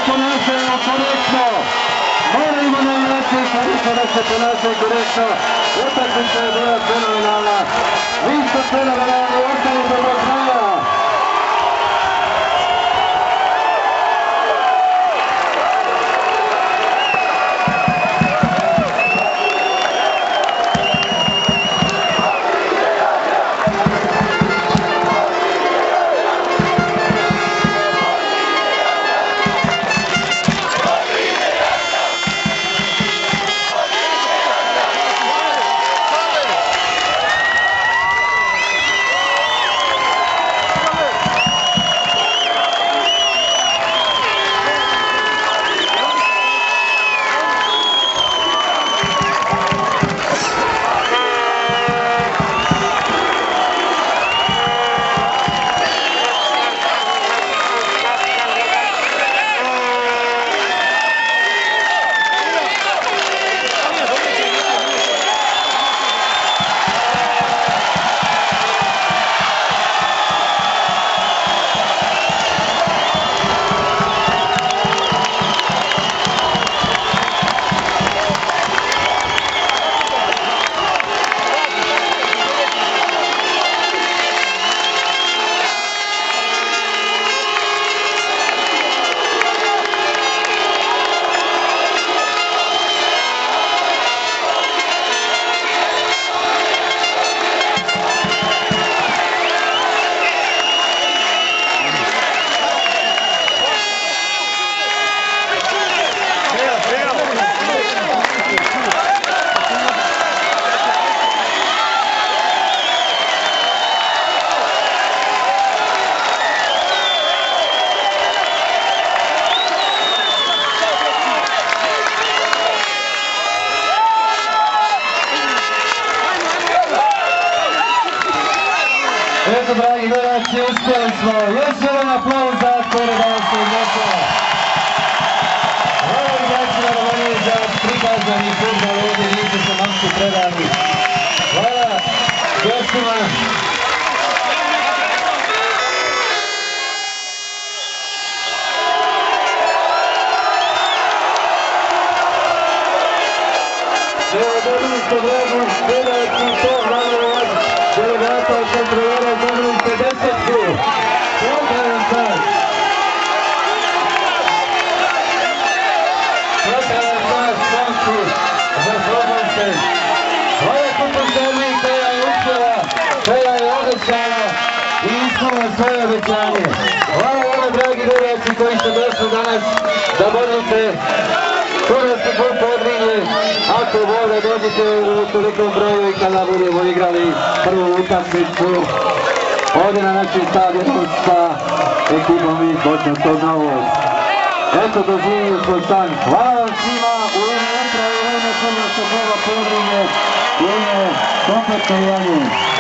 ponašaju korektno. Molimo na inače koliko da se ponašaju korektno. Utakmica je bila fenomenalna. Vi ste fenomenalni, ostanite do kraja. Eto, dragi gledalci, uspjeli smo. Još jedan aplauz za Kore Danske Močeva. Hvala igračima Romanije za prikazani futbol ovdje, nisu se momci predali. Hvala gostima. Evo, dobili ste dragu gledalci, to hvala vas. Delegata od kontrolera dobili ste 10-ku. Pokajem sad. Pokajem sad, momci, za slobodce. Hvala Kupošarni koja je uspjela, koja je obećala i ispunila svoje obećanje. Hvala vama, dragi gledalci koji ste došli danas da borite Hrvatski klub Podrinje. Ako vole, dođite u tolikom broju i kada budemo igrali prvu utakmicu ovdje na našem stadionu sa ekipom iz Bosanskog Novog. Eto, doživili smo san. Hvala vam svima u ime uprave, u ime Hrvatskog kluba Podrinje, u ime kompletno javljanje.